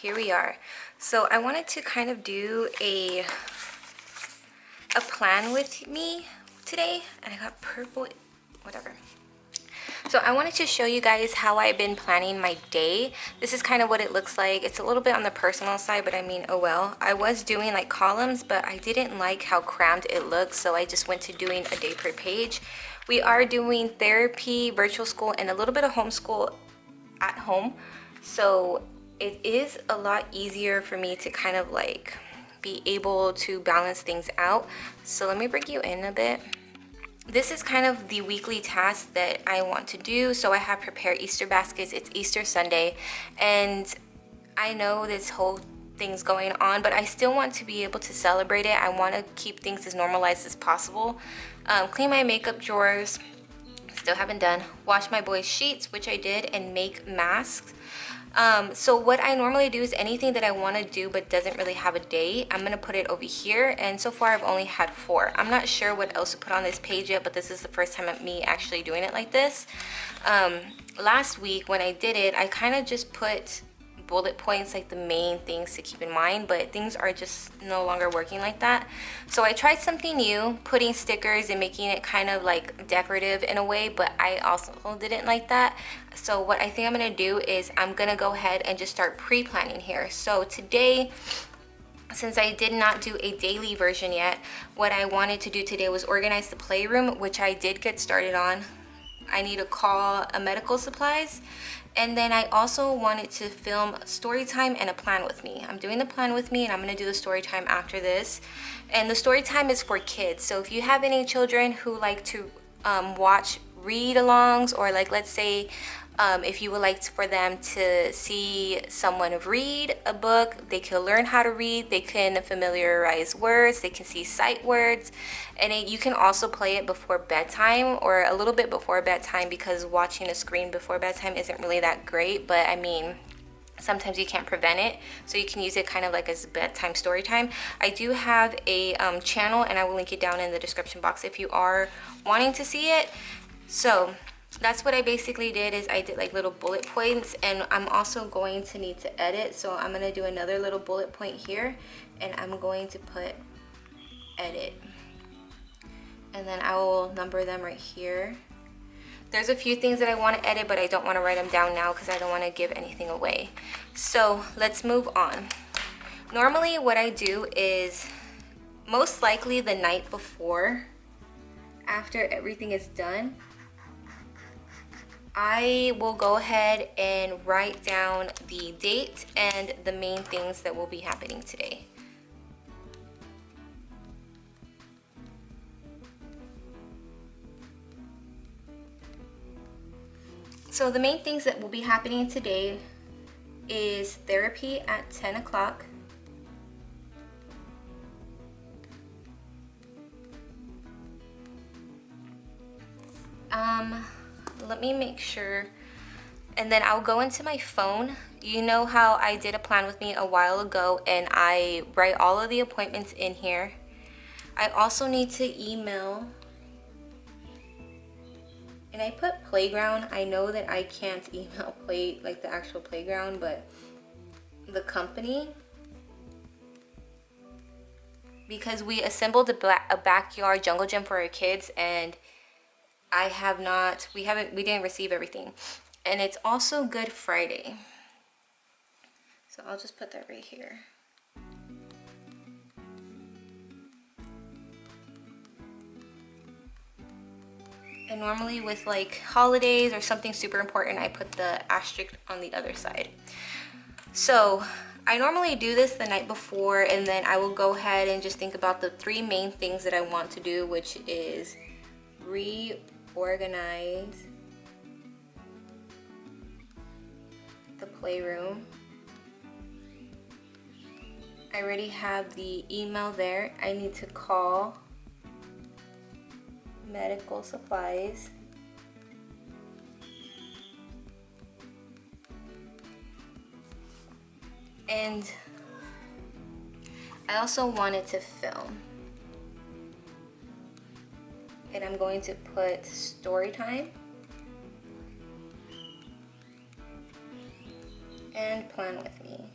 here we are. So I wanted to kind of do a plan with me today, and I got purple, whatever. So I wanted to show you guys how I've been planning my day. This is kind of what it looks like. It's a little bit on the personal side, but I mean, oh well. I was doing like columns, but I didn't like how crammed it looks, so I just went to doing a day per page. We are doing therapy, virtual school, and a little bit of homeschool at home. So it is a lot easier for me to kind of like be able to balance things out. So let me bring you in a bit. This is kind of the weekly task that I want to do. So I have prepared Easter baskets. It's Easter Sunday, and I know this whole thing's going on, but I still want to be able to celebrate it. I want to keep things as normalized as possible. Clean my makeup drawers, still haven't done. Wash my boys' sheets, which I did, and make masks. So what I normally do is anything that I want to do but doesn't really have a date, I'm going to put it over here, and so far I've only had 4. I'm not sure what else to put on this page yet, but this is the first time of me actually doing it like this. Last week when I did it, I kind of just put bullet points, like the main things to keep in mind, but things are just no longer working like that. So I tried something new, putting stickers and making it kind of like decorative in a way, but I also didn't like that. So what I think I'm gonna do is I'm gonna go ahead and just start pre-planning here. So today, since I did not do a daily version yet, what I wanted to do today was organize the playroom, which I did get started on. I need to call a medical supplies. And then I also wanted to film story time and a plan with me. I'm doing the plan with me, and I'm gonna do the story time after this. And the story time is for kids. So if you have any children who like to watch read-alongs, or like, let's say, if you would like for them to see someone read a book, they can learn how to read, they can familiarize words, they can see sight words, and you can also play it before bedtime or a little bit before bedtime, because watching a screen before bedtime isn't really that great, but I mean, sometimes you can't prevent it, so you can use it kind of like as bedtime story time. I do have a channel, and I will link it down in the description box if you are wanting to see it. So that's what I basically did, is I did like little bullet points, and I'm also going to need to edit, so I'm going to do another little bullet point here, and I'm going to put edit, and then I will number them right here. There's a few things that I want to edit, but I don't want to write them down now because I don't want to give anything away. So let's move on. Normally what I do is most likely the night before, after everything is done, I will go ahead and write down the date and the main things that will be happening today. So the main things that will be happening today is therapy at 10 o'clock. Let me make sure, and then I'll go into my phone. You know how I did a plan with me a while ago, and I write all of the appointments in here. I also need to email, and I put playground. I know that I can't email like the actual playground, but the company, because we assembled a backyard jungle gym for our kids, and we didn't receive everything. And it's also Good Friday, so I'll just put that right here. And normally with like holidays or something super important, I put the asterisk on the other side. So I normally do this the night before, and then I will go ahead and just think about the 3 main things that I want to do, which is reorganize the playroom. I already have the email there. I need to call medical supplies. And I also wanted to film. And I'm going to put story time and plan with me.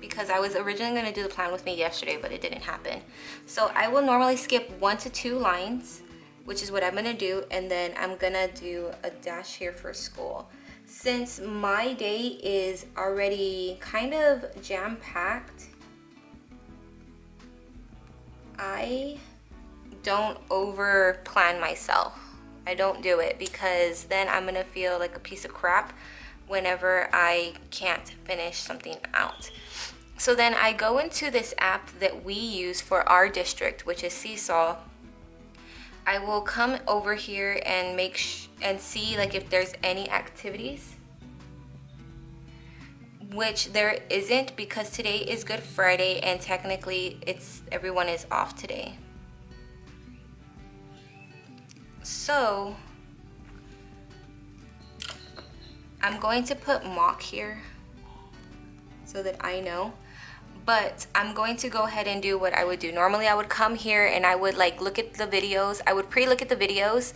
because I was originally going to do the plan with me yesterday, but it didn't happen. So I will normally skip 1 to 2 lines, which is what I'm going to do, and then I'm going to do a dash here for school. Since my day is already kind of jam-packed, I don't over plan myself. I don't do it because then I'm gonna feel like a piece of crap whenever I can't finish something out. So then I go into this app that we use for our district, which is Seesaw. I will come over here and and see like if there's any activities, which there isn't because today is Good Friday and technically everyone is off today. So I'm going to put mock here so that I know, but I'm going to go ahead and do what I would do. Normally I would come here and I would like look at the videos. I would pre-look at the videos,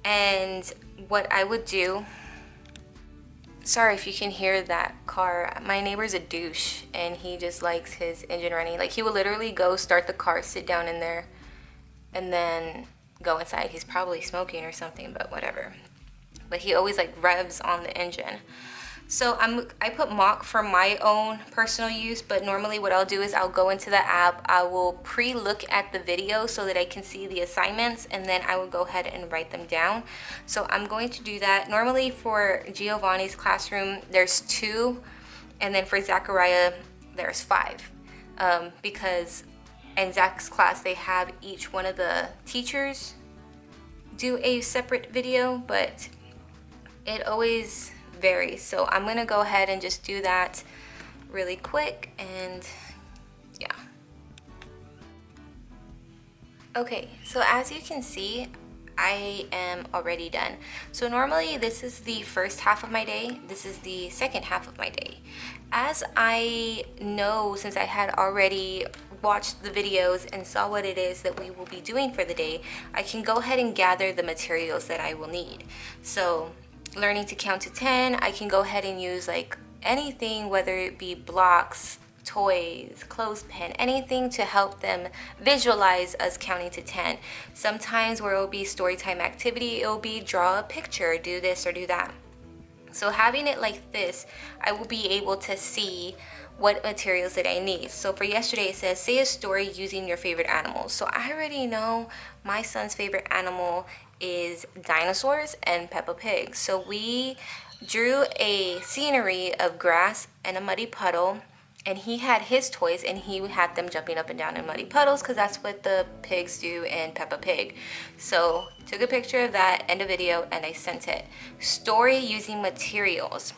and what I would do, sorry if you can hear that car. My neighbor's a douche and he just likes his engine running. Like he will literally go start the car, sit down in there, and then go inside. He's probably smoking or something, but whatever. But he always like revs on the engine. So I put mock for my own personal use, but normally what I'll do is I'll go into the app, I will pre-look at the video so that I can see the assignments, and then I will go ahead and write them down. So I'm going to do that. Normally for Giovanni's classroom, there's 2, and then for Zachariah, there's 5. Because in Zach's class, they have each one of the teachers do a separate video, but it always varies. So I'm gonna go ahead and just do that really quick, and yeah. Okay, so as you can see, I am already done. So normally this is the first half of my day, this is the second half of my day. As I know, since I had already watched the videos and saw what it is that we will be doing for the day, I can go ahead and gather the materials that I will need. So learning to count to 10, I can go ahead and use like anything, whether it be blocks, toys, clothespin, anything to help them visualize us counting to 10. Sometimes where it will be story time activity, it will be draw a picture, do this or do that. So having it like this, I will be able to see what materials that I need. So for yesterday it says, say a story using your favorite animals. So I already know my son's favorite animal is dinosaurs and Peppa Pig. So we drew a scenery of grass and a muddy puddle, and he had his toys and he had them jumping up and down in muddy puddles because that's what the pigs do in Peppa Pig. So took a picture of that and a video and I sent it. Story using materials.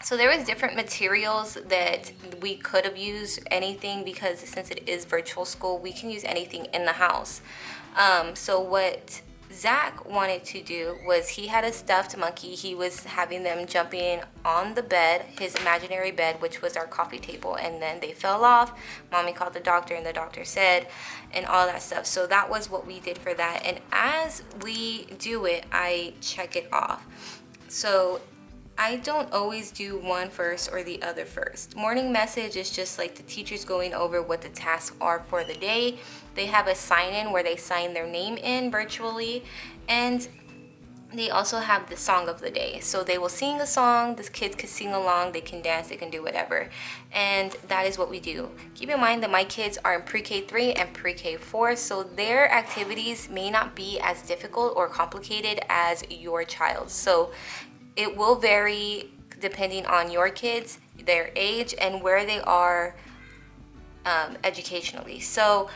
So there was different materials that we could have used, anything, because since it is virtual school, we can use anything in the house. So what Zach wanted to do was, he had a stuffed monkey. He was having them jumping on the bed, his imaginary bed, which was our coffee table, and then they fell off. Mommy called the doctor and the doctor said, and all that stuff. So that was what we did for that. And as we do it, I check it off. So I don't always do one first or the other first. Morning message is just like the teachers going over what the tasks are for the day. They have a sign-in where they sign their name in virtually, and they also have the song of the day. So they will sing a song, the kids can sing along, they can dance, they can do whatever. And that is what we do. Keep in mind that my kids are in pre-K 3 and pre-K 4, so their activities may not be as difficult or complicated as your child's. So it will vary depending on your kids, their age, and where they are educationally. So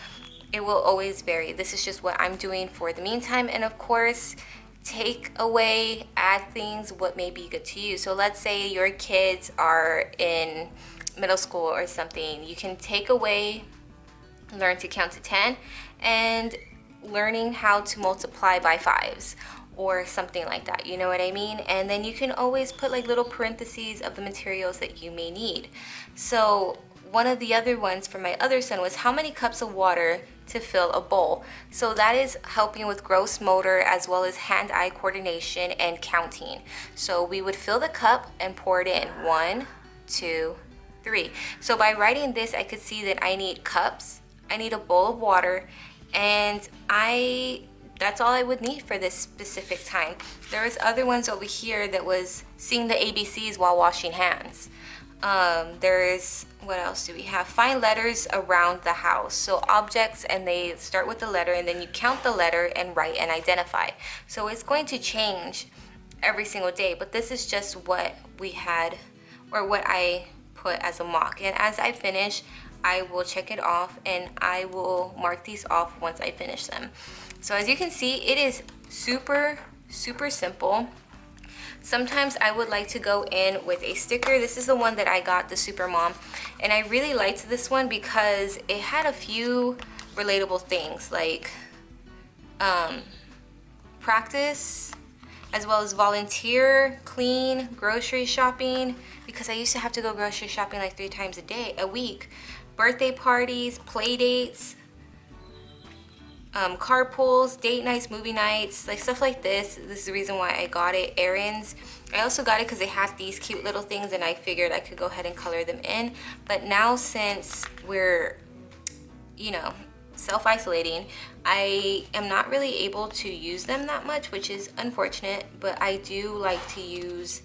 it will always vary. This is just what I'm doing for the meantime. And of course, take away, add things, what may be good to you. So let's say your kids are in middle school or something. You can take away, learn to count to 10, and learning how to multiply by 5s. Or something like that, you know what I mean? And then you can always put like little parentheses of the materials that you may need. So one of the other ones for my other son was how many cups of water to fill a bowl. So that is helping with gross motor as well as hand-eye coordination and counting. So we would fill the cup and pour it in. 1, 2, 3. So by writing this, I could see that I need cups, I need a bowl of water, and that's all I would need for this specific time. There was other ones over here that was seeing the ABCs while washing hands. There's, what else do we have? Find letters around the house. So objects, and they start with the letter, and then you count the letter and write and identify. So it's going to change every single day, but this is just what we had, or what I put as a mock. And as I finish, I will check it off and I will mark these off once I finish them. So as you can see, it is super simple. Sometimes I would like to go in with a sticker. This is the one that I got, the Super Mom, and I really liked this one because it had a few relatable things like practice, as well as volunteer, clean, grocery shopping, because I used to have to go grocery shopping like 3 times a week, birthday parties, play dates, carpools, date nights, movie nights, like stuff like this. This is the reason why I got it. Errands. I also got it because they had these cute little things, and I figured I could go ahead and color them in. But now, since we're, you know, self-isolating, I am not really able to use them that much, which is unfortunate, but I do like to use,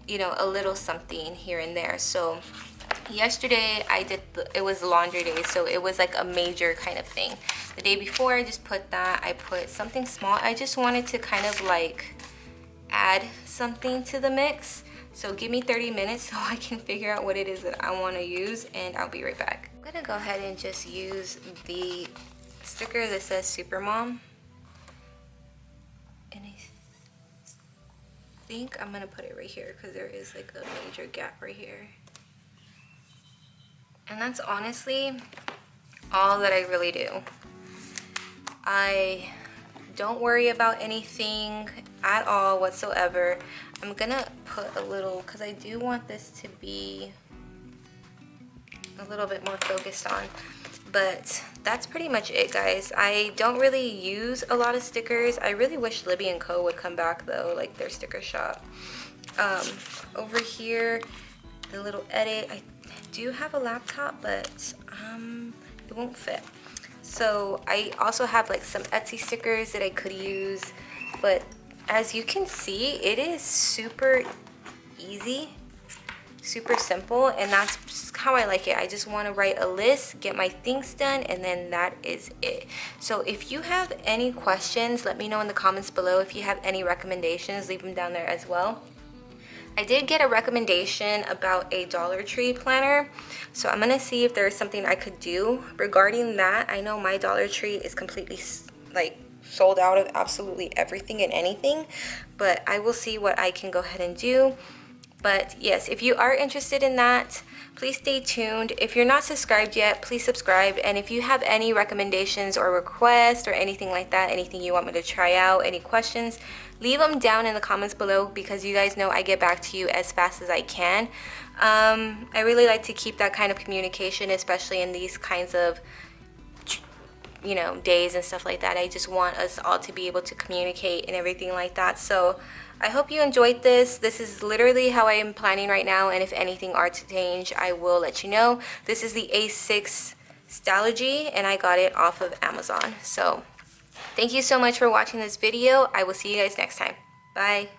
you know, a little something here and there. So yesterday I did it was laundry day, so it was like a major kind of thing. The day before, I just put that. I put something small. I just wanted to kind of like add something to the mix. So give me 30 minutes so I can figure out what it is that I want to use, and I'll be right back. I'm gonna go ahead and just use the sticker that says Super Mom, and I think I'm gonna put it right here because there is like a major gap right here. And that's honestly all that I really do. I don't worry about anything at all whatsoever. I'm gonna put a little, because I do want this to be a little bit more focused on. But that's pretty much it, guys. I don't really use a lot of stickers. I really wish Libby & Co would come back though, like their sticker shop. Over here, the little edit, I do have a laptop, but it won't fit. So I also have like some Etsy stickers that I could use, but as you can see, it is super easy, super simple, and that's how I like it. I just want to write a list, get my things done, and then that is it. So if you have any questions, let me know in the comments below. If you have any recommendations, leave them down there as well. I did get a recommendation about a Dollar Tree planner, so I'm gonna see if there's something I could do regarding that. I know my Dollar Tree is completely like sold out of absolutely everything and anything, but I will see what I can go ahead and do. But yes, if you are interested in that, please stay tuned. If you're not subscribed yet, please subscribe. And if you have any recommendations or requests or anything like that, anything you want me to try out, any questions, leave them down in the comments below, because you guys know I get back to you as fast as I can. I really like to keep that kind of communication, especially in these kinds of, you know, days and stuff like that. I just want us all to be able to communicate and everything like that. So I hope you enjoyed this. This is literally how I am planning right now, and if anything are to change, I will let you know. This is the A6 Stalogy, and I got it off of Amazon. So thank you so much for watching this video. I will see you guys next time. Bye.